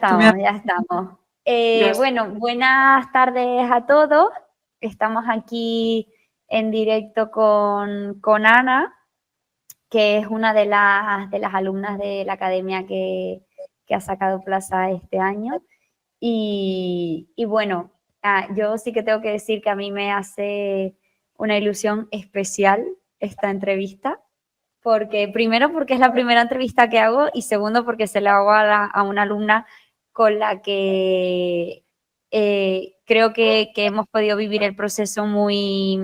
ya estamos. Ya Bueno, buenas tardes a todos. Estamos aquí en directo con Ana, que es una de las alumnas de la academia que ha sacado plaza este año. Y bueno, yo sí que tengo que decir que a mí me hace una ilusión especial esta entrevista. Primero porque es la primera entrevista que hago y segundo porque se la hago a una alumna con la que creo que hemos podido vivir el proceso muy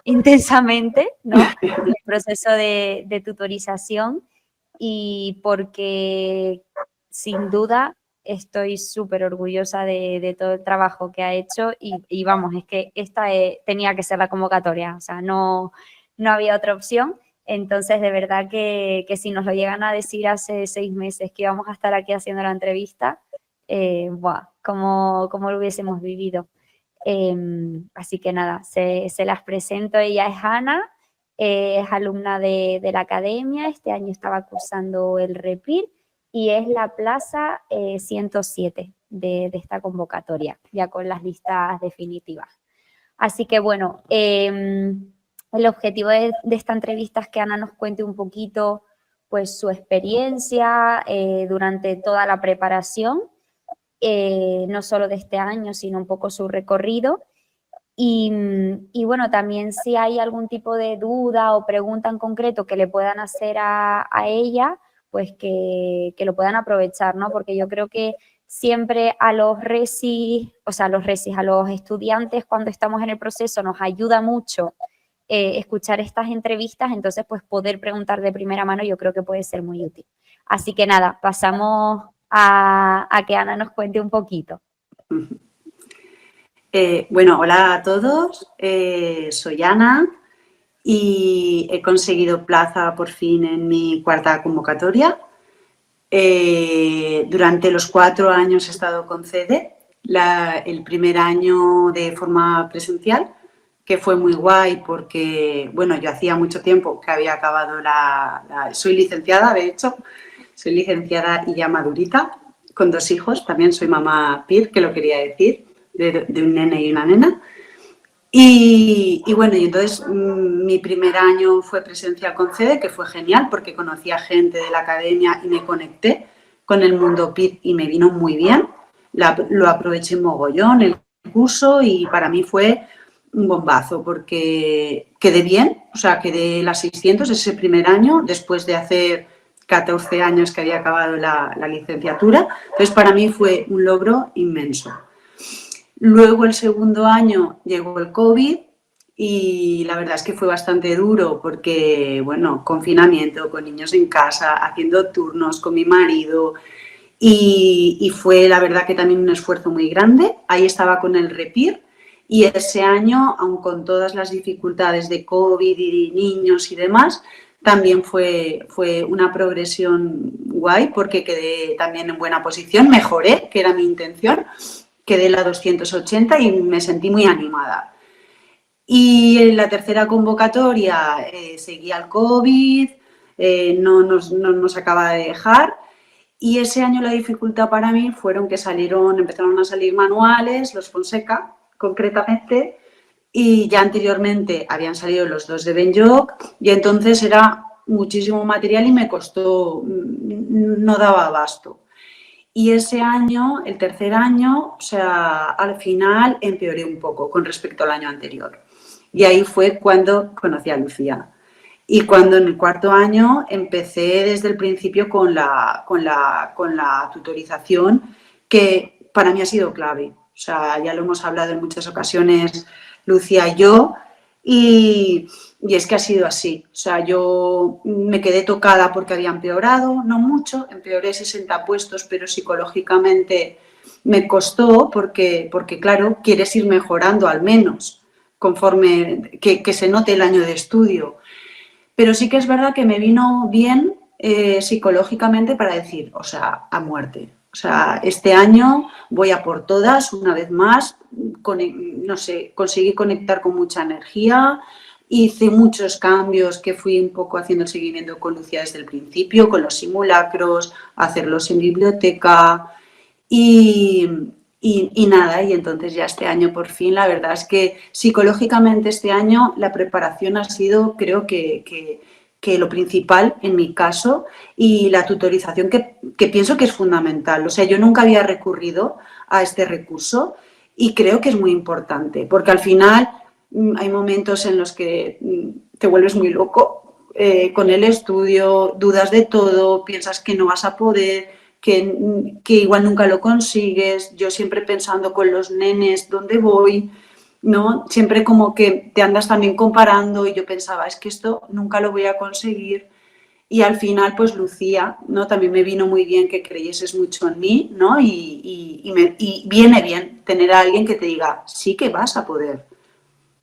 intensamente, ¿no? El proceso de tutorización y porque sin duda estoy súper orgullosa de todo el trabajo que ha hecho y vamos, es que esta tenía que ser la convocatoria, o sea, no había otra opción. Entonces, de verdad que si nos lo llegan a decir hace 6 meses que íbamos a estar aquí haciendo la entrevista, como lo hubiésemos vivido. Así que nada, se las presento. Ella es Ana, es alumna de la academia, este año estaba cursando el REPIR y es la plaza 107 de esta convocatoria, ya con las listas definitivas. Así que bueno, el objetivo de esta entrevista es que Ana nos cuente un poquito pues su experiencia durante toda la preparación, no solo de este año, sino un poco su recorrido. Y bueno, también si hay algún tipo de duda o pregunta en concreto que le puedan hacer a ella, pues que lo puedan aprovechar, ¿no? Porque yo creo que siempre a los estudiantes cuando estamos en el proceso nos ayuda mucho escuchar estas entrevistas, entonces pues poder preguntar de primera mano yo creo que puede ser muy útil. Así que nada, pasamos a que Ana nos cuente un poquito. Bueno, hola a todos, soy Ana y he conseguido plaza por fin en mi cuarta convocatoria. Durante los 4 años he estado con CEDE, el primer año de forma presencial, que fue muy guay porque, bueno, yo hacía mucho tiempo que había acabado soy licenciada, de hecho, soy licenciada y ya madurita, con 2 hijos, también soy mamá PIR, que lo quería decir, de un nene y una nena. Y bueno, y entonces mi primer año fue presencial con CEDE, que fue genial porque conocí a gente de la academia y me conecté con el mundo PIR y me vino muy bien. Lo aproveché mogollón el curso y para mí fue un bombazo porque quedé bien, o sea, quedé las 600 ese primer año después de hacer 14 años que había acabado la licenciatura. Entonces para mí fue un logro inmenso. Luego el segundo año llegó el COVID y la verdad es que fue bastante duro porque, bueno, confinamiento, con niños en casa, haciendo turnos con mi marido y fue la verdad que también un esfuerzo muy grande. Ahí estaba con el REPIR y ese año, aun con todas las dificultades de COVID y niños y demás, también fue una progresión guay porque quedé también en buena posición, mejoré, que era mi intención. Quedé en la 280 y me sentí muy animada. Y en la tercera convocatoria seguía el COVID, no nos acaba de dejar. Y ese año la dificultad para mí fueron que empezaron a salir manuales, los Fonseca concretamente, y ya anteriormente habían salido los 2 de Ben-Lloch y entonces era muchísimo material y me costó, no daba abasto. Y ese año, el tercer año, o sea, al final empeoré un poco con respecto al año anterior. Y ahí fue cuando conocí a Lucía. Y cuando en el cuarto año empecé desde el principio con la tutorización, que para mí ha sido clave. O sea, ya lo hemos hablado en muchas ocasiones, Lucía y yo, y es que ha sido así. O sea, yo me quedé tocada porque había empeorado, no mucho, empeoré 60 puestos, pero psicológicamente me costó porque claro, quieres ir mejorando al menos conforme que se note el año de estudio. Pero sí que es verdad que me vino bien psicológicamente para decir, o sea, a muerte. O sea, este año voy a por todas, una vez más, no sé, conseguí conectar con mucha energía, hice muchos cambios que fui un poco haciendo el seguimiento con Lucía desde el principio, con los simulacros, hacerlos en biblioteca Y, y nada, y entonces ya este año por fin, la verdad es que psicológicamente este año la preparación ha sido, creo que lo principal en mi caso, y la tutorización que pienso que es fundamental. O sea, yo nunca había recurrido a este recurso y creo que es muy importante, porque al final hay momentos en los que te vuelves muy loco con el estudio, dudas de todo, piensas que no vas a poder, que igual nunca lo consigues, yo siempre pensando con los nenes, ¿dónde voy? ¿No? Siempre como que te andas también comparando y yo pensaba, es que esto nunca lo voy a conseguir. Y al final, pues Lucía, ¿no? También me vino muy bien que creyeses mucho en mí, ¿no? Y viene bien tener a alguien que te diga, sí que vas a poder.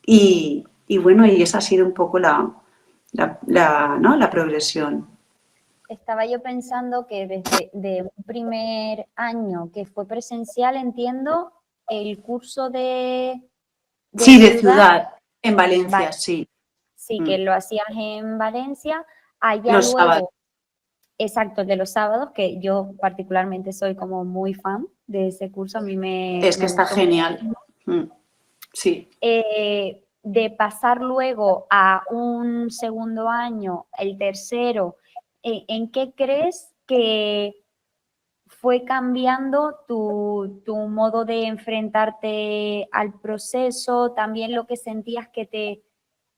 Y bueno, y esa ha sido un poco ¿no? La progresión. Estaba yo pensando que desde de un primer año que fue presencial, entiendo, el curso de Sí, de ciudad, ciudad, en vale, Valencia, sí. sí, que lo hacías en Valencia, allá Los sábados. luego, exacto, el de los sábados, que yo particularmente soy como muy fan de ese curso, a mí Es que me está gustó genial. muchísimo. Sí. De pasar luego a un segundo año, el tercero, ¿en qué crees que fue cambiando tu modo de enfrentarte al proceso? También lo que sentías que te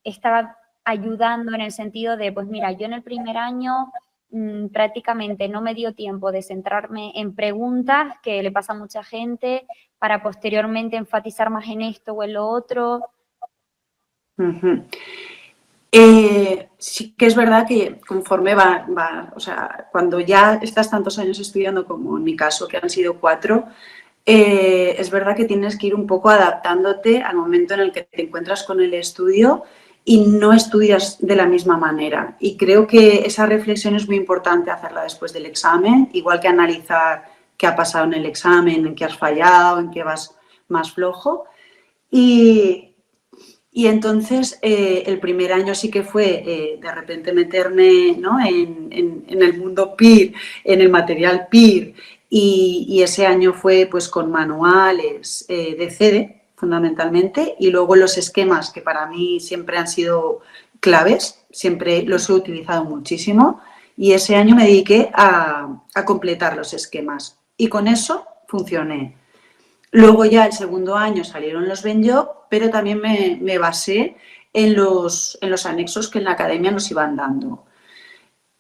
estaba ayudando en el sentido de, pues mira, yo en el primer año prácticamente no me dio tiempo de centrarme en preguntas que le pasa a mucha gente para posteriormente enfatizar más en esto o en lo otro. Uh-huh. Sí que es verdad que conforme o sea, cuando ya estás tantos años estudiando como en mi caso, que han sido 4, es verdad que tienes que ir un poco adaptándote al momento en el que te encuentras con el estudio y no estudias de la misma manera. Y creo que esa reflexión es muy importante hacerla después del examen, igual que analizar qué ha pasado en el examen, en qué has fallado, en qué vas más flojo. Y, y entonces el primer año sí que fue de repente meterme, ¿no? En el mundo PIR, en el material PIR, y ese año fue pues con manuales de CD fundamentalmente, y luego los esquemas que para mí siempre han sido claves, siempre los he utilizado muchísimo, y ese año me dediqué a completar los esquemas y con eso funcioné. Luego ya el segundo año salieron los Benjoc, pero también me basé en los anexos que en la academia nos iban dando.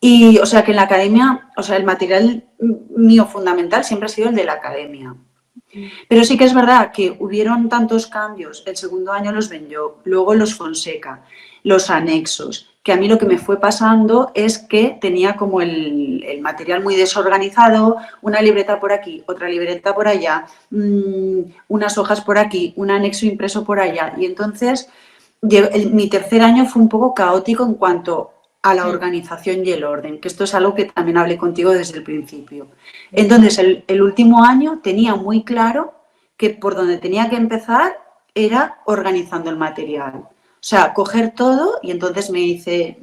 Y, o sea, que en la academia, o sea, el material mío fundamental siempre ha sido el de la academia. Pero sí que es verdad que hubieron tantos cambios. El segundo año los Benjoc, luego los Fonseca, los anexos, que a mí lo que me fue pasando es que tenía como el material muy desorganizado, una libreta por aquí, otra libreta por allá, unas hojas por aquí, un anexo impreso por allá. Y entonces mi tercer año fue un poco caótico en cuanto a la organización y el orden, que esto es algo que también hablé contigo desde el principio. Entonces, el último año tenía muy claro que por donde tenía que empezar era organizando el material. O sea, coger todo y entonces me hice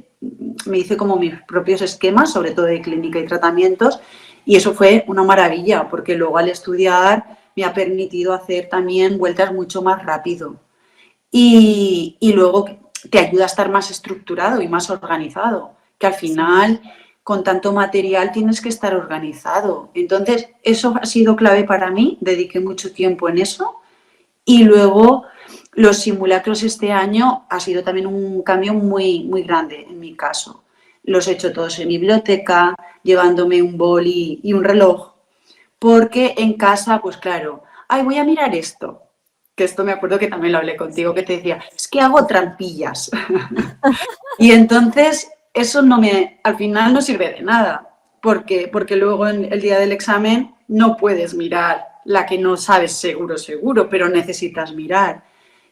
como mis propios esquemas, sobre todo de clínica y tratamientos, y eso fue una maravilla, porque luego al estudiar me ha permitido hacer también vueltas mucho más rápido. Y luego te ayuda a estar más estructurado y más organizado, que al final con tanto material tienes que estar organizado. Entonces, eso ha sido clave para mí, dediqué mucho tiempo en eso. Y luego los simulacros este año ha sido también un cambio muy, muy grande en mi caso. Los he hecho todos en biblioteca, llevándome un boli y un reloj, porque en casa, pues claro, ay, voy a mirar esto, que esto me acuerdo que también lo hablé contigo, que te decía, es que hago trampillas. Y entonces eso al final no sirve de nada, porque luego en el día del examen no puedes mirar la que no sabes seguro, pero necesitas mirar.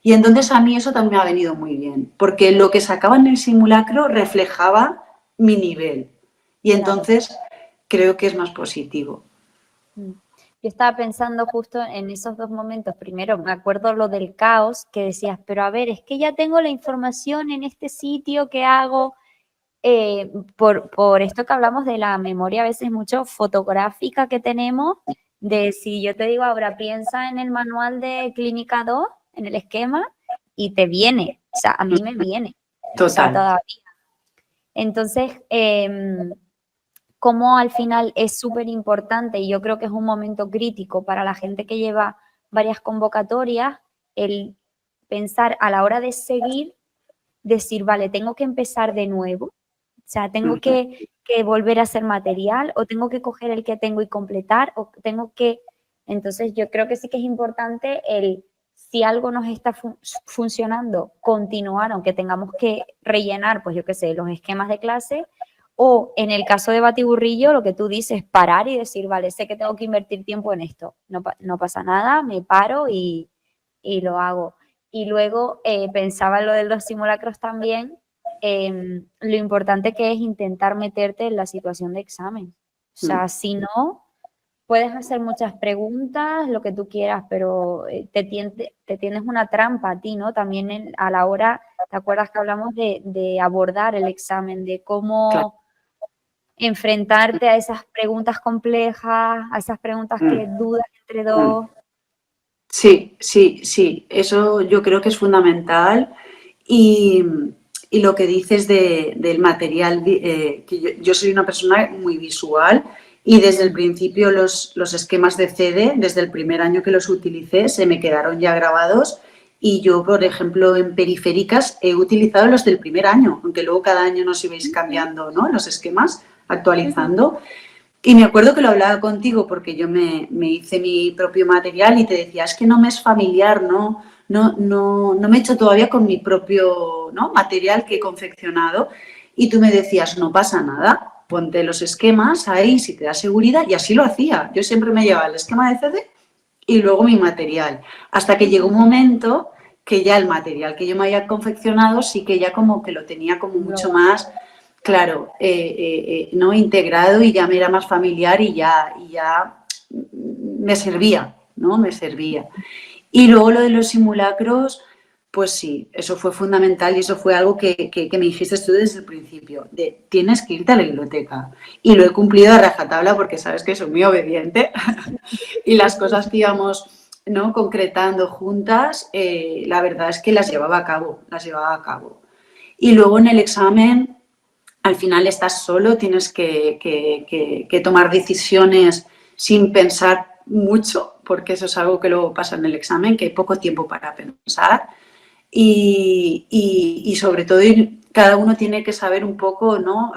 Y entonces a mí eso también me ha venido muy bien, porque lo que sacaba en el simulacro reflejaba mi nivel. Y Claro. entonces creo que es más positivo. Yo estaba pensando justo en esos dos momentos. Primero, me acuerdo lo del caos que decías, pero a ver, es que ya tengo la información en este sitio que hago. Por esto que hablamos de la memoria a veces mucho fotográfica que tenemos, de si yo te digo ahora, piensa en el manual de Clínica 2, en el esquema, y te viene, o sea, a mí me viene, o sea, Total. todavía. Entonces, como al final es súper importante y yo creo que es un momento crítico para la gente que lleva varias convocatorias, el pensar a la hora de seguir, decir, vale, tengo que empezar de nuevo, o sea, tengo que volver a hacer material o tengo que coger el que tengo y completar o tengo que... Entonces yo creo que sí que es importante el, si algo nos está funcionando, continuar, aunque tengamos que rellenar, pues yo qué sé, los esquemas de clase, o en el caso de Batiburrillo, lo que tú dices, parar y decir, vale, sé que tengo que invertir tiempo en esto, no pasa nada, me paro y lo hago. Y luego pensaba en lo de los simulacros también, lo importante que es intentar meterte en la situación de examen. O sea, si no, puedes hacer muchas preguntas, lo que tú quieras, pero te tienes una trampa a ti, ¿no? También a la hora, ¿te acuerdas que hablamos de abordar el examen, de cómo enfrentarte a esas preguntas complejas, a esas preguntas que dudas entre dos? Sí, sí, sí, eso yo creo que es fundamental y lo que dices del material, que yo soy una persona muy visual y desde el principio los esquemas de CD, desde el primer año que los utilicé, se me quedaron ya grabados y yo, por ejemplo, en periféricas he utilizado los del primer año, aunque luego cada año nos ibais cambiando, ¿no?, los esquemas, actualizando. Y me acuerdo que lo hablaba contigo porque yo me hice mi propio material y te decía, es que no me es familiar, no me he hecho todavía con mi propio, ¿no?, material que he confeccionado. Y tú me decías, no pasa nada, ponte los esquemas ahí si te da seguridad. Y así lo hacía. Yo siempre me llevaba el esquema de CD y luego mi material. Hasta que llegó un momento que ya el material que yo me había confeccionado sí que ya como que lo tenía como mucho más... Claro, no integrado y ya me era más familiar y ya me servía, ¿no? Me servía. Y luego lo de los simulacros, pues sí, eso fue fundamental y eso fue algo que me dijiste tú desde el principio, de tienes que irte a la biblioteca. Y lo he cumplido a rajatabla porque sabes que soy muy obediente y las cosas que íbamos, ¿no?, concretando juntas, la verdad es que las llevaba a cabo. Y luego en el examen... Al final estás solo, tienes que tomar decisiones sin pensar mucho, porque eso es algo que luego pasa en el examen, que hay poco tiempo para pensar. Y sobre todo cada uno tiene que saber un poco, ¿no?,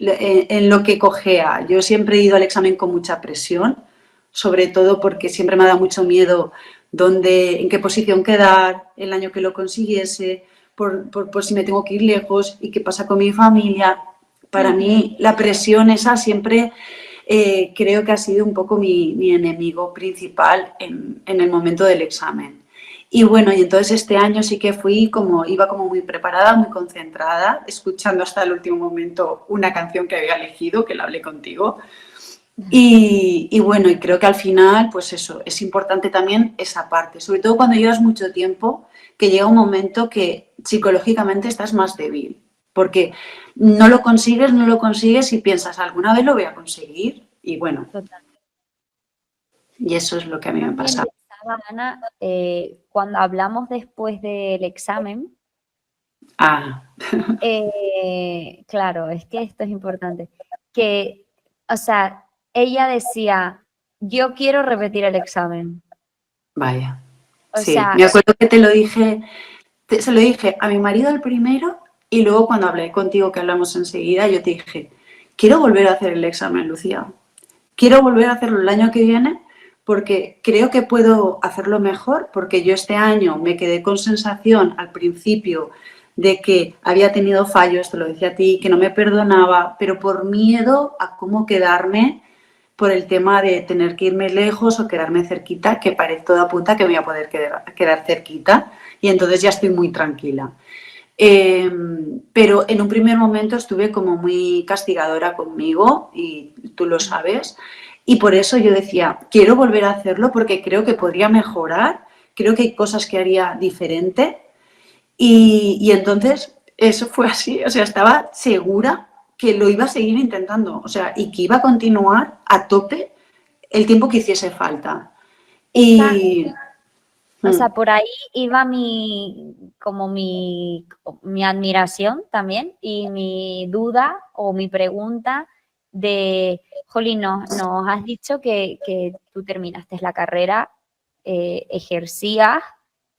en lo que cojea. Yo siempre he ido al examen con mucha presión, sobre todo porque siempre me ha dado mucho miedo en qué posición quedar, el año que lo consiguiese, por si me tengo que ir lejos y qué pasa con mi familia. Para mí la presión esa siempre creo que ha sido un poco mi enemigo principal en el momento del examen. Y bueno, y entonces este año sí que iba como muy preparada, muy concentrada, escuchando hasta el último momento una canción que había elegido, que la hablé contigo. Y bueno, y creo que al final, pues eso, es importante también esa parte, sobre todo cuando llevas mucho tiempo, que llega un momento que psicológicamente estás más débil, porque no lo consigues y piensas, ¿alguna vez lo voy a conseguir? Y bueno, Total. y eso es lo que a mí me También pasa. pensaba, Ana, cuando hablamos después del examen, Ah, claro, es que esto es importante, que, o sea, ella decía, yo quiero repetir el examen. vaya. O Sí, sea, me acuerdo que se lo dije a mi marido el primero y luego cuando hablé contigo, que hablamos enseguida, yo te dije, quiero volver a hacer el examen, Lucía. Quiero volver a hacerlo el año que viene porque creo que puedo hacerlo mejor, porque yo este año me quedé con sensación al principio de que había tenido fallos, te lo decía a ti, que no me perdonaba, pero por miedo a cómo quedarme por el tema de tener que irme lejos o quedarme cerquita, que parece todo apunta que me voy a poder quedar cerquita y entonces ya estoy muy tranquila. Pero en un primer momento estuve como muy castigadora conmigo y tú lo sabes. Y por eso yo decía, quiero volver a hacerlo porque creo que podría mejorar, creo que hay cosas que haría diferente. Y entonces eso fue así, o sea, estaba segura que lo iba a seguir intentando, o sea, y que iba a continuar a tope el tiempo que hiciese falta. Esa, Y o sea, por ahí iba como mi admiración también y mi duda o mi pregunta de, Jolín, nos has dicho que tú terminaste la carrera, ejercías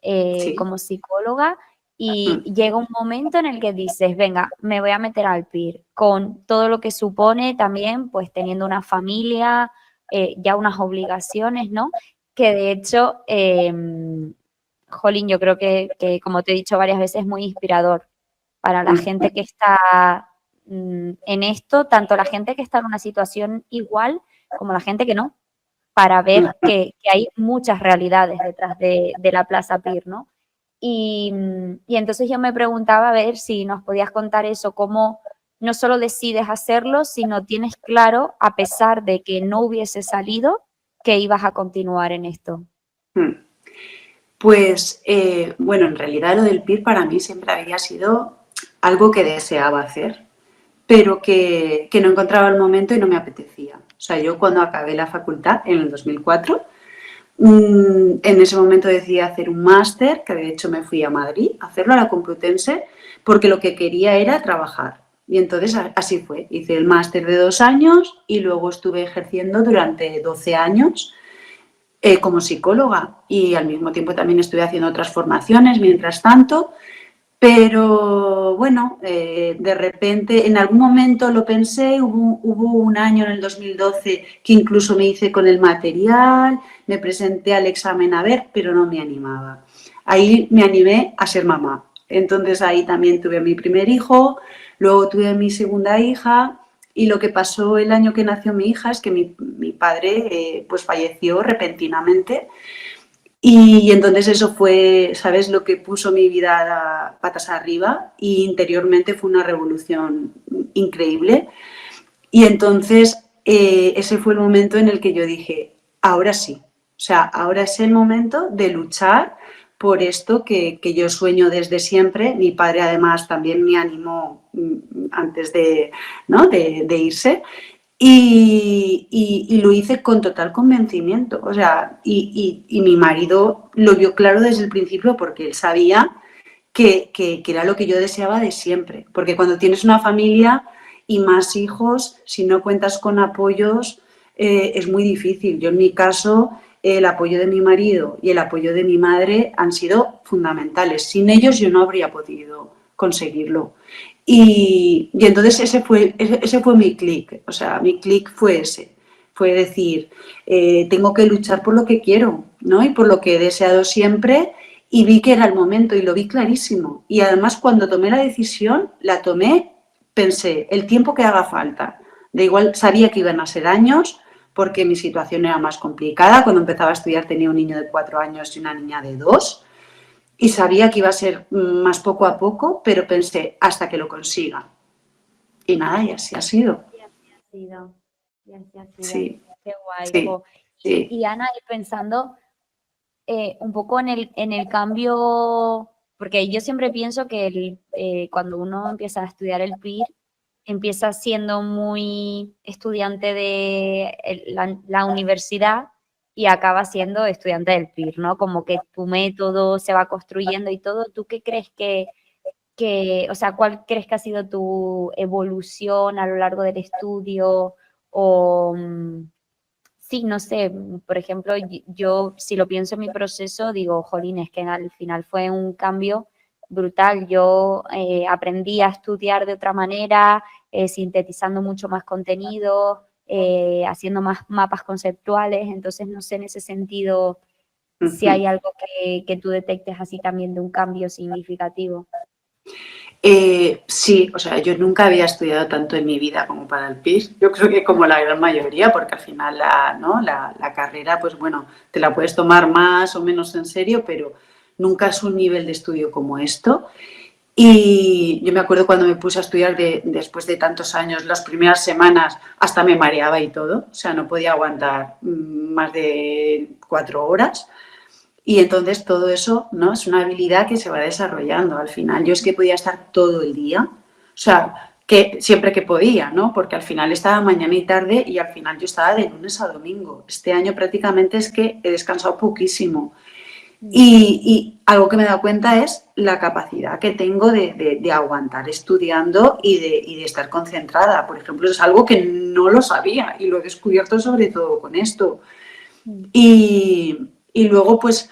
sí, como psicóloga y mm, llega un momento en el que dices, venga, me voy a meter al PIR, con todo lo que supone también, pues teniendo una familia, ya unas obligaciones, ¿no? Que de hecho, jolín, yo creo que, como te he dicho varias veces, es muy inspirador para la mm, gente que está en esto, tanto la gente que está en una situación igual como la gente que no, para ver mm. que hay muchas realidades detrás de la Plaza PIR, ¿no? Y entonces yo me preguntaba a ver si nos podías contar eso, cómo no solo decides hacerlo, sino tienes claro, a pesar de que no hubiese salido, que ibas a continuar en esto. Mm. Pues bueno, en realidad lo del PIR para mí siempre había sido algo que deseaba hacer, pero que no encontraba el momento y no me apetecía. O sea, yo cuando acabé la facultad en el 2004, en ese momento decidí hacer un máster, que de hecho me fui a Madrid a hacerlo a la Complutense, porque lo que quería era trabajar. Y entonces así fue. Hice el máster de 2 años y luego estuve ejerciendo durante 12 años como psicóloga y al mismo tiempo también estuve haciendo otras formaciones mientras tanto, pero bueno, de repente en algún momento lo pensé, hubo un año en el 2012 que incluso me hice con el material, me presenté al examen a ver, pero no me animaba. Ahí me animé a ser mamá. Entonces ahí también tuve a mi primer hijo, luego tuve a mi segunda hija y lo que pasó el año que nació mi hija es que mi padre pues falleció repentinamente y entonces eso fue, ¿sabes? Lo que puso mi vida a patas arriba y interiormente fue una revolución increíble. Y entonces ese fue el momento en el que yo dije, ahora sí, o sea, ahora es el momento de luchar por esto que yo sueño desde siempre. Mi padre además también me animó antes de, ¿no? de irse y lo hice con total convencimiento. O sea, y mi marido lo vio claro desde el principio porque él sabía que era lo que yo deseaba de siempre. Porque cuando tienes una familia y más hijos, si no cuentas con apoyos, es muy difícil. Yo en mi caso, el apoyo de mi marido y el apoyo de mi madre han sido fundamentales. Sin ellos yo no habría podido conseguirlo. Y entonces ese fue mi clic, o sea, mi clic fue ese, fue decir, tengo que luchar por lo que quiero, ¿no? Y por lo que he deseado siempre y vi que era el momento y lo vi clarísimo. Y además cuando tomé la decisión, la tomé, pensé, el tiempo que haga falta. De igual sabía que iban a ser años porque mi situación era más complicada. Cuando empezaba a estudiar tenía un niño de 4 años y una niña de 2 y sabía que iba a ser más poco a poco, pero pensé hasta que lo consiga. Y nada, y así ha sido. Y así ha sido, y así ha sido. Sí, Qué guay, sí, jo. sí. Y Ana, y pensando un poco en el cambio, porque yo siempre pienso que cuando uno empieza a estudiar el PIR, empieza siendo muy estudiante de la universidad y acaba siendo estudiante del PIR, ¿no? Como que tu método se va construyendo y todo. ¿Tú qué crees o sea, cuál crees que ha sido tu evolución a lo largo del estudio? O, sí, no sé, por ejemplo, yo si lo pienso en mi proceso, digo, jolín, es que al final fue un cambio brutal. Yo aprendí a estudiar de otra manera, sintetizando mucho más contenido, haciendo más mapas conceptuales, entonces no sé en ese sentido si Ujú. hay algo que tú detectes así también de un cambio significativo. Sí, o sea, yo nunca había estudiado tanto en mi vida como para el PIS. Yo creo que como la gran mayoría, porque al final ¿no? la carrera, pues bueno, te la puedes tomar más o menos en serio, pero nunca es un nivel de estudio como esto. Y yo me acuerdo cuando me puse a estudiar después de tantos años, las primeras semanas hasta me mareaba y todo, o sea, no podía aguantar más de 4 horas. Y entonces todo eso, ¿no? Es una habilidad que se va desarrollando al final. Yo es que podía estar todo el día, o sea, que siempre que podía, ¿no? Porque al final estaba mañana y tarde y al final yo estaba de lunes a domingo. Este año prácticamente es que he descansado poquísimo. Y algo que me he dado cuenta es la capacidad que tengo de aguantar estudiando y de estar concentrada. Por ejemplo, es algo que no lo sabía y lo he descubierto sobre todo con esto. Y luego, pues,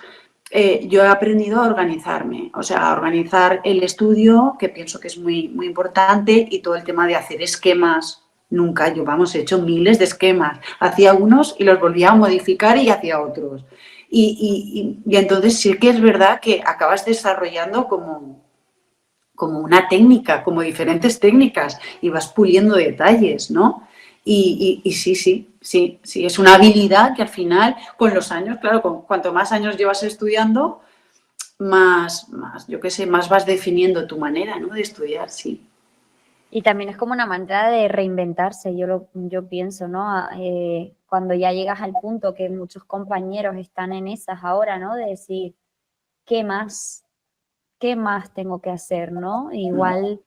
yo he aprendido a organizarme, o sea, a organizar el estudio, que pienso que es muy, muy importante, y todo el tema de hacer esquemas. Nunca, yo, vamos, he hecho miles de esquemas. Hacía unos y los volvía a modificar y hacía otros. Y entonces sí que es verdad que acabas desarrollando como una técnica, como diferentes técnicas, y vas puliendo detalles, ¿no? Y sí, es una habilidad que al final, con los años, claro, cuanto más años llevas estudiando, yo qué sé, más vas definiendo tu manera, ¿no? De estudiar, sí. Y también es como una manera de reinventarse, yo pienso, ¿no? Cuando ya llegas al punto que muchos compañeros están en esas ahora, ¿no? De decir, ¿qué más? ¿Qué más tengo que hacer, no? Igual,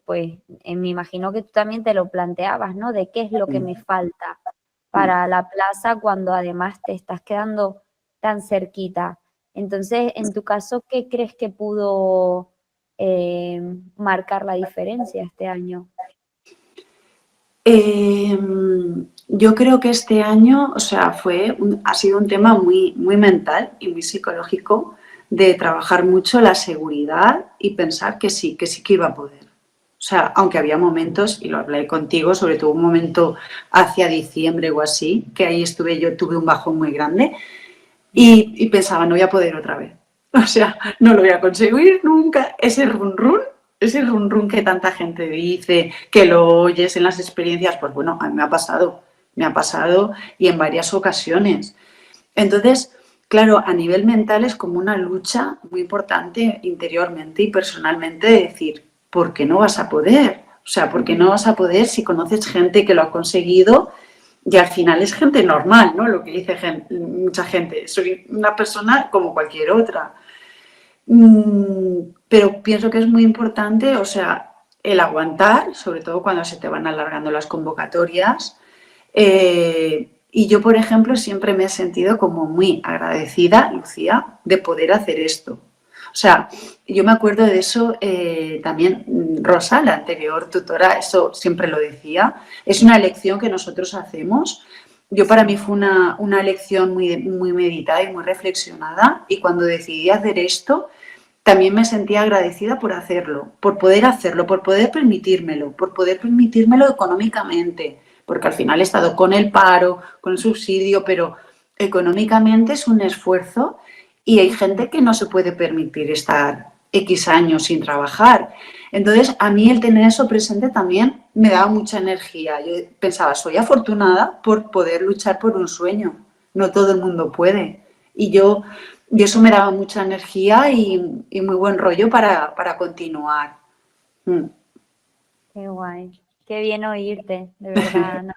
pues, me imagino que tú también te lo planteabas, ¿no? De qué es lo que me falta para la plaza cuando además te estás quedando tan cerquita. Entonces, en tu caso, ¿qué crees que pudo marcar la diferencia este año? Yo creo que este año, o sea, ha sido un tema muy, muy mental y muy psicológico de trabajar mucho la seguridad y pensar que sí que iba a poder. O sea, aunque había momentos, y lo hablé contigo, sobre todo un momento hacia diciembre o así, que ahí tuve un bajón muy grande y pensaba, no voy a poder otra vez. O sea, no lo voy a conseguir nunca. Ese run run que tanta gente dice, que lo oyes en las experiencias, pues bueno, a mí me ha pasado y en varias ocasiones. Entonces, claro, a nivel mental es como una lucha muy importante interiormente y personalmente de decir, ¿por qué no vas a poder? O sea, ¿por qué no vas a poder si conoces gente que lo ha conseguido? Y al final es gente normal, ¿no? Lo que dice mucha gente. Soy una persona como cualquier otra. Pero pienso que es muy importante, o sea, el aguantar, sobre todo cuando se te van alargando las convocatorias. Y yo, por ejemplo, siempre me he sentido como muy agradecida, Lucía, de poder hacer esto. O sea, yo me acuerdo de eso también, Rosa, la anterior tutora, eso siempre lo decía. Es una elección que nosotros hacemos. Yo para mí fue una elección muy, muy meditada y muy reflexionada. Y cuando decidí hacer esto, también me sentía agradecida por hacerlo, por poder permitírmelo económicamente, porque al final he estado con el paro, con el subsidio, pero económicamente es un esfuerzo y hay gente que no se puede permitir estar X años sin trabajar. Entonces, a mí el tener eso presente también me daba mucha energía. Yo pensaba, soy afortunada por poder luchar por un sueño. No todo el mundo puede. Y eso me daba mucha energía y muy buen rollo para continuar. Qué guay, qué bien oírte, de verdad. ¿No?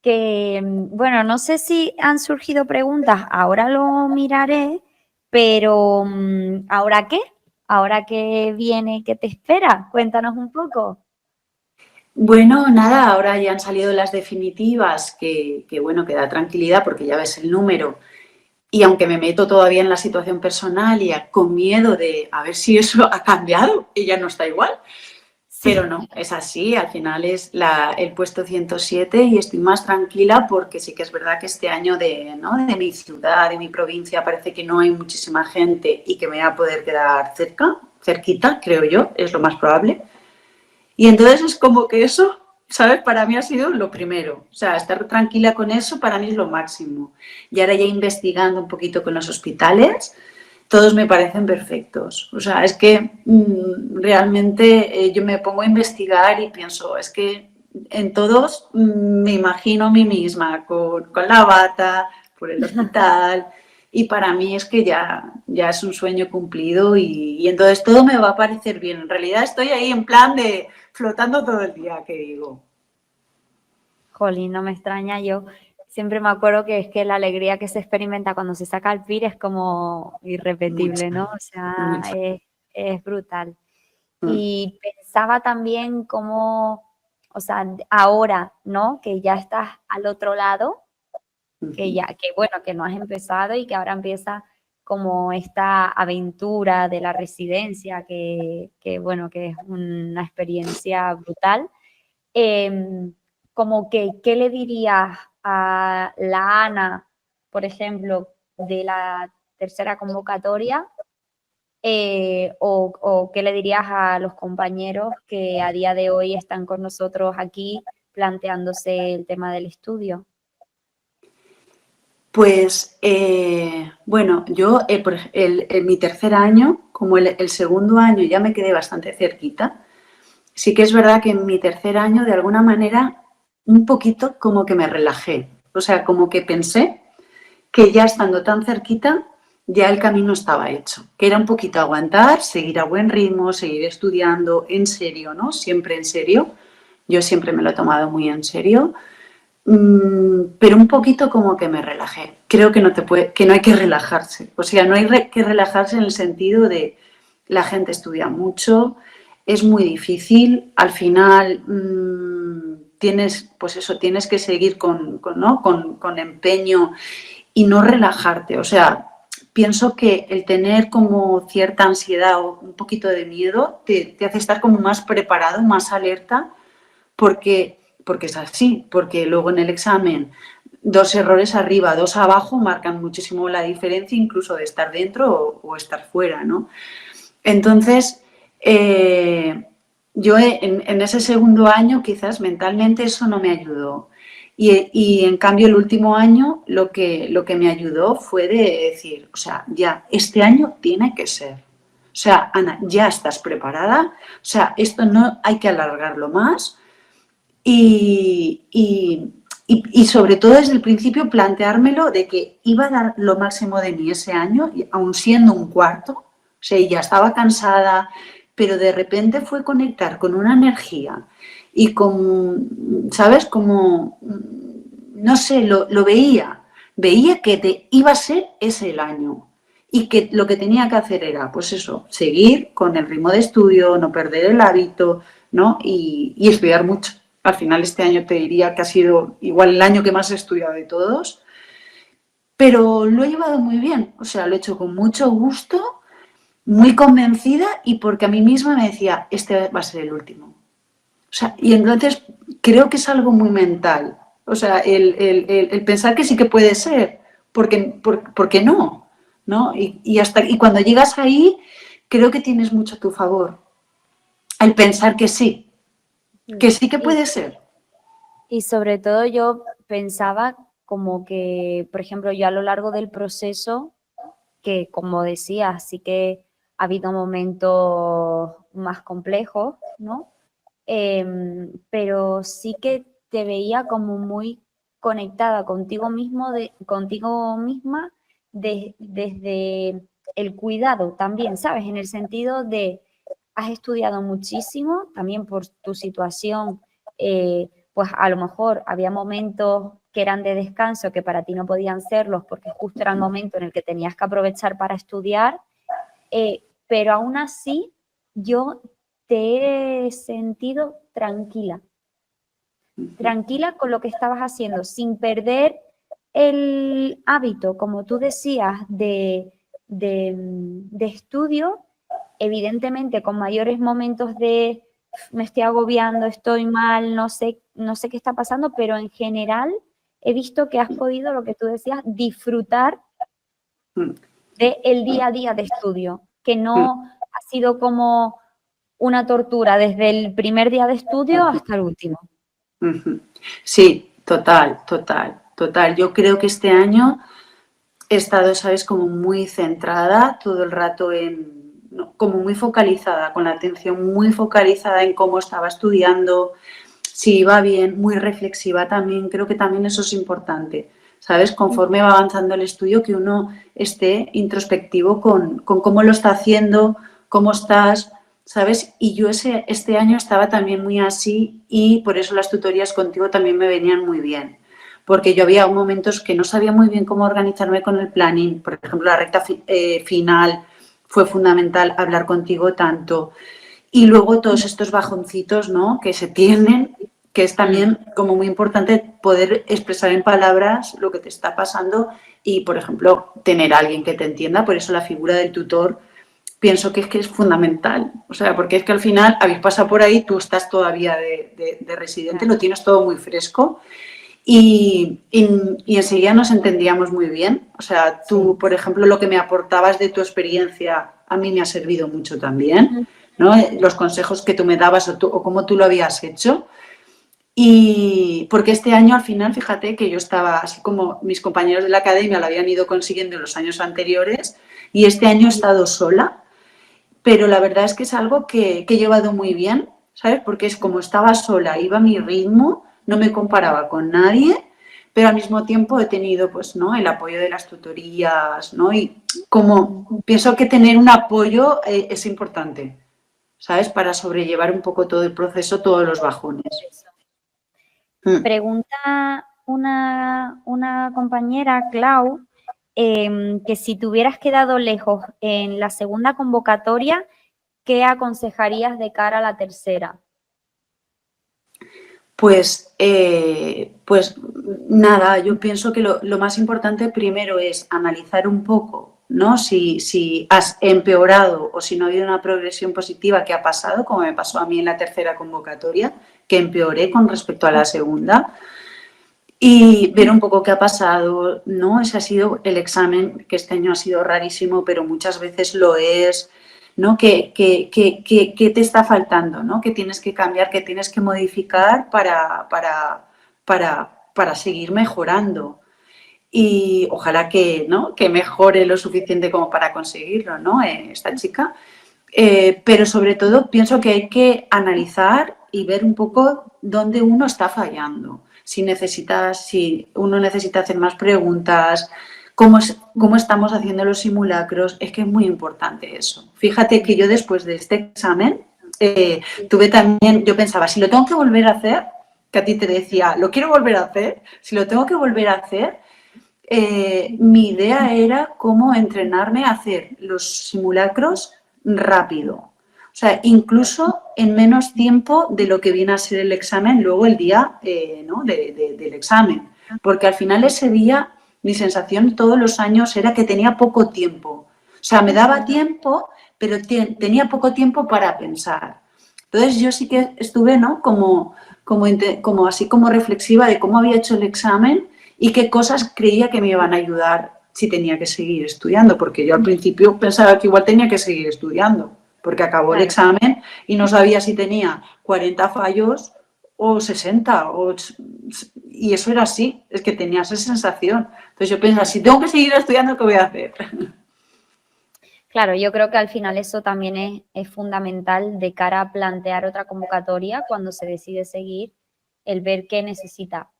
Que, bueno, no sé si han surgido preguntas, ahora lo miraré, pero ¿ahora qué? ¿Ahora qué viene, qué te espera? Cuéntanos un poco. Bueno, nada, ahora ya han salido las definitivas, bueno, que da tranquilidad porque ya ves el número. Y aunque me meto todavía en la situación personal y con miedo de a ver si eso ha cambiado y ya no está igual, pero no, es así, al final es el puesto 107 y estoy más tranquila porque sí que es verdad que este año ¿no? de mi ciudad, de mi provincia, parece que no hay muchísima gente y que me voy a poder quedar cerquita, creo yo, es lo más probable. Y entonces es como que eso, ¿sabes? Para mí ha sido lo primero. O sea, estar tranquila con eso para mí es lo máximo. Y ahora ya investigando un poquito con los hospitales, todos me parecen perfectos. O sea, es que realmente yo me pongo a investigar y pienso, es que en todos me imagino a mí misma con la bata, por el hospital. Y para mí es que ya es un sueño cumplido y entonces todo me va a parecer bien. En realidad estoy ahí en plan de flotando todo el día, que digo. Jolín, no me extraña, yo siempre me acuerdo que es que la alegría que se experimenta cuando se saca el PIR es como irrepetible, Mucha, ¿no? O sea, mucha. es brutal. Y pensaba también cómo, o sea, ahora, ¿no? Que ya estás al otro lado, que bueno, que no has empezado y que ahora empieza como esta aventura de la residencia, bueno, que es una experiencia brutal. Como que, ¿qué le dirías a la Ana, por ejemplo, de la tercera convocatoria? O qué le dirías a los compañeros que a día de hoy están con nosotros aquí planteándose el tema del estudio? Pues, bueno, yo en mi tercer año, como el segundo año ya me quedé bastante cerquita, sí que es verdad que en mi tercer año, de alguna manera, un poquito como que me relajé. O sea, como que pensé que ya estando tan cerquita, ya el camino estaba hecho. Que era un poquito aguantar, seguir a buen ritmo, seguir estudiando en serio, ¿no? Siempre en serio. Yo siempre me lo he tomado muy en serio. Pero un poquito como que me relajé. Creo que que no hay que relajarse. O sea, no hay que relajarse en el sentido de la gente estudia mucho, es muy difícil, al final tienes, pues eso, tienes que seguir ¿no? con empeño y no relajarte. O sea, pienso que el tener como cierta ansiedad o un poquito de miedo te hace estar como más preparado, más alerta, porque es así, porque luego en el examen 2 errores arriba, 2 abajo marcan muchísimo la diferencia incluso de estar dentro o estar fuera, ¿no? Entonces, yo en ese segundo año quizás mentalmente eso no me ayudó. Y en cambio el último año lo que me ayudó fue de decir, o sea, ya, este año tiene que ser. O sea, Ana, ya estás preparada, o sea, esto no hay que alargarlo más y sobre todo desde el principio planteármelo de que iba a dar lo máximo de mí ese año, aun siendo un cuarto, o sea, ya estaba cansada, pero de repente fue conectar con una energía y con, ¿sabes? Como, no sé, lo veía que iba a ser ese el año y que lo que tenía que hacer era, pues eso, seguir con el ritmo de estudio, no perder el hábito, ¿no? Y estudiar mucho. Al final este año te diría que ha sido igual el año que más he estudiado de todos, pero lo he llevado muy bien, o sea, lo he hecho con mucho gusto, muy convencida y porque a mí misma me decía, este va a ser el último. O sea, y entonces creo que es algo muy mental, o sea, el pensar que sí que puede ser, porque no, ¿no? Y cuando llegas ahí, creo que tienes mucho a tu favor, el pensar que sí que Y, puede ser. y sobre todo yo pensaba como que, por ejemplo, yo a lo largo del proceso, que como decía, sí que ha habido momentos más complejos, ¿no? Pero sí que te veía como muy conectada contigo mismo, contigo misma, desde el cuidado también, ¿sabes? En el sentido de, has estudiado muchísimo, también por tu situación, pues a lo mejor había momentos que eran de descanso que para ti no podían serlos porque justo era el momento en el que tenías que aprovechar para estudiar, pero aún así yo te he sentido tranquila, tranquila con lo que estabas haciendo, sin perder el hábito, como tú decías, de estudio, evidentemente con mayores momentos de me estoy agobiando, estoy mal, no sé qué está pasando, pero en general he visto que has podido, lo que tú decías, disfrutar del día a día de estudio, que no ha sido como una tortura desde el primer día de estudio hasta el último. Sí, total, total, total. Yo creo que este año he estado, sabes, como muy centrada todo el rato ¿no? Como muy focalizada, con la atención muy focalizada en cómo estaba estudiando, si iba bien, muy reflexiva también. Creo que también eso es importante, ¿sabes? Conforme va avanzando el estudio, que uno esté introspectivo con cómo lo está haciendo, cómo estás, ¿sabes? Y yo este año estaba también muy así y por eso las tutorías contigo también me venían muy bien. Porque yo había momentos que no sabía muy bien cómo organizarme con el planning. Por ejemplo, la recta final fue fundamental hablar contigo tanto. Y luego todos estos bajoncitos, ¿no? Que se tienen, que es también como muy importante poder expresar en palabras lo que te está pasando y, por ejemplo, tener a alguien que te entienda. Por eso la figura del tutor pienso que es fundamental. O sea, porque es que al final habéis pasado por ahí, tú estás todavía de residente, lo tienes todo muy fresco y enseguida nos entendíamos muy bien. O sea, tú, por ejemplo, lo que me aportabas de tu experiencia a mí me ha servido mucho también, ¿no? Los consejos que tú me dabas o cómo tú lo habías hecho. Y porque este año al final, fíjate que yo estaba, así como mis compañeros de la academia lo habían ido consiguiendo en los años anteriores, y este año he estado sola, pero la verdad es que es algo que he llevado muy bien, ¿sabes? Porque es como estaba sola, iba a mi ritmo, no me comparaba con nadie, pero al mismo tiempo he tenido, pues, ¿no? El apoyo de las tutorías, ¿no? Y como pienso que tener un apoyo es importante, ¿sabes? Para sobrellevar un poco todo el proceso, todos los bajones. Pregunta una compañera, Clau, que si te hubieras quedado lejos en la segunda convocatoria, ¿qué aconsejarías de cara a la tercera? Pues nada, yo pienso que lo más importante primero es analizar un poco, ¿no? Si has empeorado o si no ha habido una progresión positiva que ha pasado, como me pasó a mí en la tercera convocatoria, que empeoré con respecto a la segunda, y ver un poco qué ha pasado, ¿no? Ese ha sido el examen, que este año ha sido rarísimo, pero muchas veces lo es, ¿no? ¿Qué te está faltando, ¿no? ¿Qué tienes que cambiar, qué tienes que modificar para seguir mejorando? Y ojalá que, ¿no? Que mejore lo suficiente como para conseguirlo, ¿no? Esta chica. Pero sobre todo pienso que hay que analizar y ver un poco dónde uno está fallando. Si uno necesita hacer más preguntas, cómo estamos haciendo los simulacros, es que es muy importante eso. Fíjate que yo después de este examen tuve también, yo pensaba, si lo tengo que volver a hacer, que a ti te decía, lo quiero volver a hacer, si lo tengo que volver a hacer, mi idea era cómo entrenarme a hacer los simulacros rápido. O sea, incluso en menos tiempo de lo que viene a ser el examen, luego el día ¿no? del examen. Porque al final ese día mi sensación todos los años era que tenía poco tiempo. O sea, me daba tiempo, pero tenía poco tiempo para pensar. Entonces yo sí que estuve, ¿no? Como así como reflexiva de cómo había hecho el examen y qué cosas creía que me iban a ayudar si tenía que seguir estudiando, porque yo al principio pensaba que igual tenía que seguir estudiando, porque acabó el examen y no sabía si tenía 40 fallos o 60, y eso era así, es que tenía esa sensación. Entonces yo pensaba, si tengo que seguir estudiando, ¿qué voy a hacer? Claro, yo creo que al final eso también es fundamental de cara a plantear otra convocatoria cuando se decide seguir, el ver qué necesita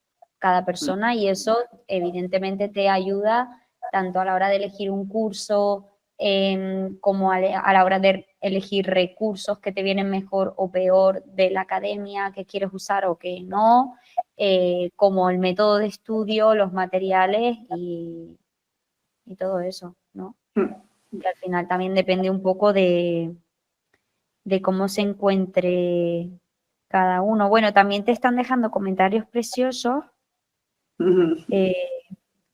cada persona y eso evidentemente te ayuda tanto a la hora de elegir un curso como a la hora de elegir recursos que te vienen mejor o peor de la academia que quieres usar o que no, como el método de estudio, los materiales y todo eso, ¿no? Que al final también depende un poco de cómo se encuentre cada uno. Bueno, también te están dejando comentarios preciosos.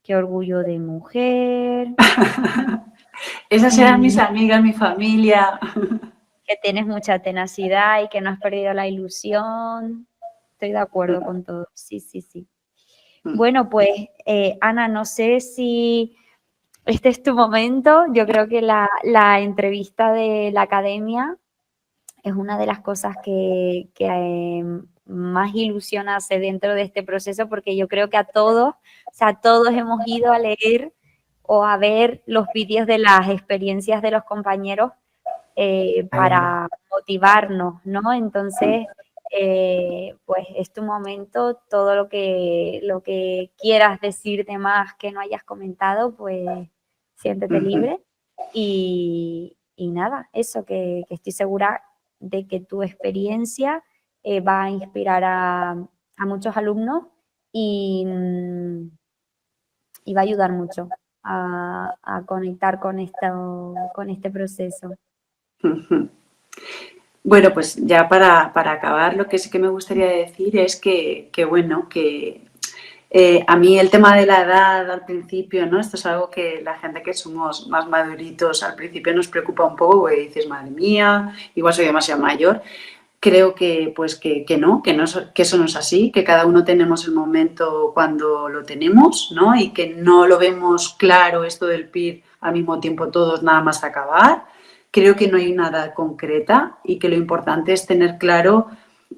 Qué orgullo de mujer. Esas eran mis amigas, mi familia. Que tienes mucha tenacidad y que no has perdido la ilusión. Estoy de acuerdo con todo. Sí, sí, sí. Bueno, pues Ana, no sé si este es tu momento. Yo creo que la entrevista de la academia es una de las cosas que más ilusión hace dentro de este proceso, porque yo creo que a todos, o sea, todos hemos ido a leer o a ver los vídeos de las experiencias de los compañeros para motivarnos, ¿no? Entonces, pues es tu momento, todo lo que quieras decir de más que no hayas comentado, pues siéntete libre y nada, eso que estoy segura de que tu experiencia va a inspirar a muchos alumnos y, y va a ayudar mucho a conectar con este proceso. Bueno, pues ya para acabar, lo que sí que me gustaría decir es que bueno, que a mí el tema de la edad al principio, ¿no? Esto es algo que la gente que somos más maduritos al principio nos preocupa un poco, porque dices, madre mía, igual soy demasiado mayor. Creo que, pues, que eso no es así, que cada uno tenemos el momento cuando lo tenemos, ¿no? Y que no lo vemos claro esto del PIR al mismo tiempo todos nada más acabar. Creo que no hay nada concreta y que lo importante es tener claro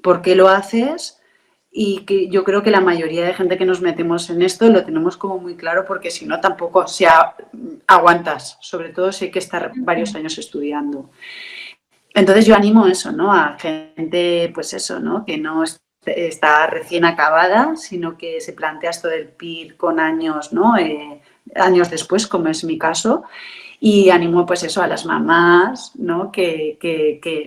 por qué lo haces, y que yo creo que la mayoría de gente que nos metemos en esto lo tenemos como muy claro, porque si no tampoco aguantas, sobre todo si hay que estar varios años estudiando. Entonces yo animo eso, ¿no? A gente, pues eso, ¿no? Que no está recién acabada, sino que se plantea esto del PIR con años, ¿no? Años después, como es mi caso. Y animo, pues eso, a las mamás, ¿no? Que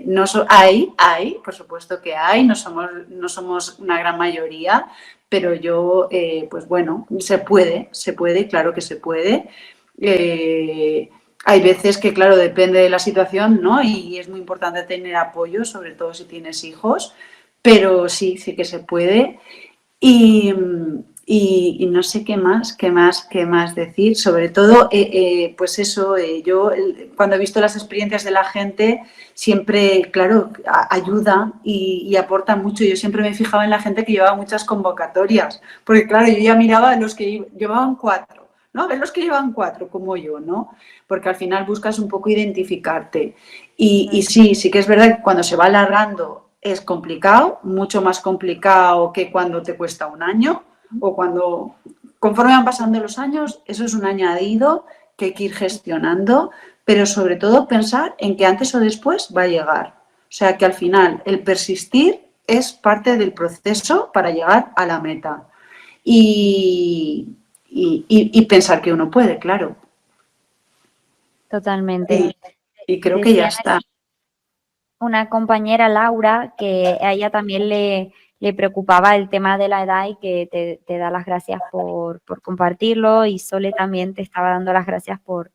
no hay, por supuesto que hay, no somos una gran mayoría, pero yo, pues bueno, se puede, claro que se puede. Hay veces que, claro, depende de la situación, ¿no? Y es muy importante tener apoyo, sobre todo si tienes hijos, pero sí, sí que se puede. Y, y no sé qué más decir. Sobre todo, pues eso, yo cuando he visto las experiencias de la gente, siempre, claro, ayuda y aporta mucho. Yo siempre me fijaba en la gente que llevaba muchas convocatorias, porque claro, yo ya miraba a los que llevaban 4, ¿no? A ver los que llevan 4, como yo, ¿no? Porque al final buscas un poco identificarte. Y sí, sí que es verdad que cuando se va alargando es complicado, mucho más complicado que cuando te cuesta un año, o cuando, conforme van pasando los años, eso es un añadido que hay que ir gestionando, pero sobre todo pensar en que antes o después va a llegar. O sea, que al final el persistir es parte del proceso para llegar a la meta. Y pensar que uno puede, claro. Totalmente. Y creo que ya Decían está. una compañera, Laura, que a ella también le preocupaba el tema de la edad y que te da las gracias por compartirlo, y Sole también te estaba dando las gracias por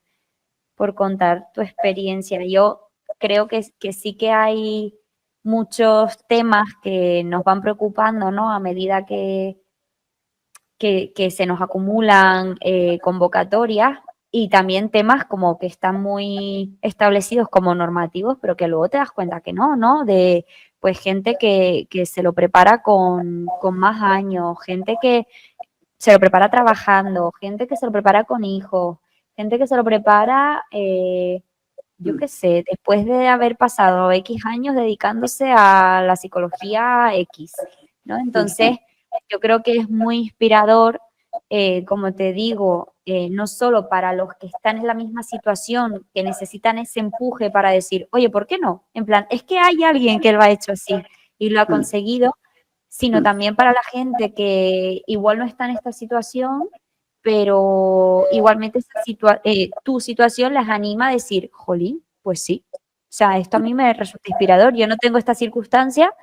contar tu experiencia. Yo creo que sí que hay muchos temas que nos van preocupando, ¿no? A medida que se nos acumulan convocatorias, y también temas como que están muy establecidos como normativos, pero que luego te das cuenta que no, ¿no? De pues gente que se lo prepara con más años, gente que se lo prepara trabajando, gente que se lo prepara con hijos, gente que se lo prepara, yo qué sé, después de haber pasado X años dedicándose a la psicología X, ¿no? Entonces, yo creo que es muy inspirador, como te digo, no solo para los que están en la misma situación, que necesitan ese empuje para decir, oye, ¿por qué no? En plan, es que hay alguien que lo ha hecho así y lo ha conseguido, sino también para la gente que igual no está en esta situación, pero igualmente tu situación les anima a decir, jolín, pues sí. O sea, esto a mí me resulta inspirador. Yo no tengo esta circunstancia,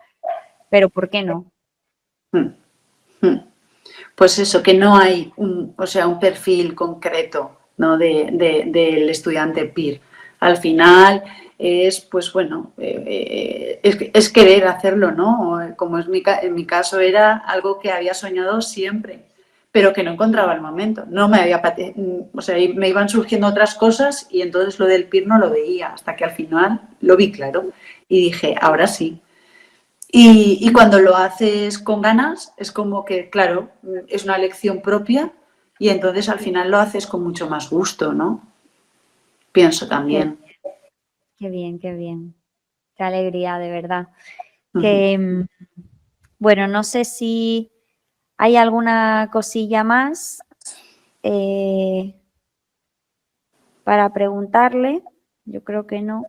pero ¿por qué no? Pues eso, que no hay un perfil concreto, ¿no? Del estudiante PIR. Al final es, pues bueno, es querer hacerlo, ¿no? Como en mi caso era algo que había soñado siempre, pero que no encontraba el momento. No me había, o sea, me iban surgiendo otras cosas, y entonces lo del PIR no lo veía, hasta que al final lo vi claro y dije, ahora sí. Y cuando lo haces con ganas, es como que, claro, es una elección propia, y entonces al final lo haces con mucho más gusto, ¿no? Pienso Qué, también. qué bien, qué bien. Qué alegría, de verdad. Ujú. Que, bueno, no sé si hay alguna cosilla más para preguntarle. Yo creo que no.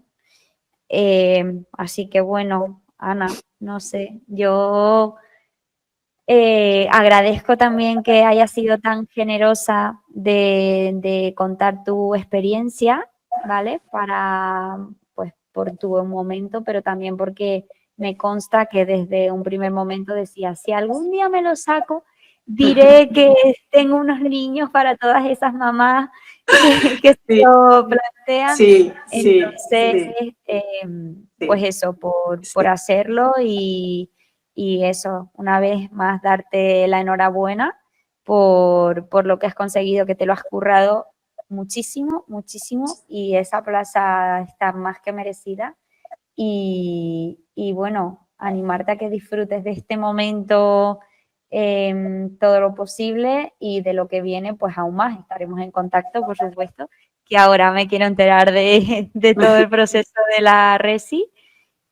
Así que bueno, Ana, no sé, yo agradezco también que hayas sido tan generosa de contar tu experiencia, ¿vale? Pues, por tu momento, pero también porque me consta que desde un primer momento decías, si algún día me lo saco, diré que tengo unos niños para todas esas mamás que se Sí, lo plantean. sí, sí, Entonces, sí. pues Sí, eso, por sí. hacerlo y eso, una vez más darte la enhorabuena por lo que has conseguido, que te lo has currado muchísimo, muchísimo y esa plaza está más que merecida y bueno, animarte a que disfrutes de este momento todo lo posible y de lo que viene, pues aún más. Estaremos en contacto, por supuesto, que ahora me quiero enterar de todo el proceso de la Resi.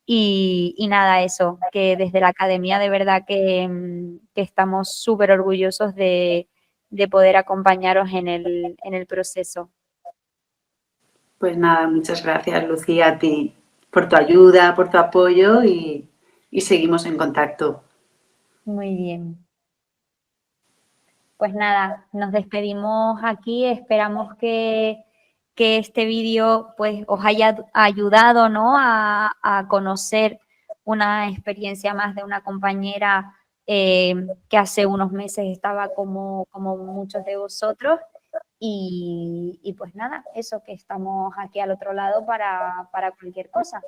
Y nada, eso, que desde la academia de verdad que estamos súper orgullosos de poder acompañaros en el proceso. Pues nada, muchas gracias, Lucía, a ti por tu ayuda, por tu apoyo y seguimos en contacto. Muy bien. Pues nada, nos despedimos aquí, esperamos que este vídeo pues os haya ayudado, ¿no? A conocer una experiencia más de una compañera que hace unos meses estaba como muchos de vosotros y pues nada, eso que estamos aquí al otro lado para cualquier cosa.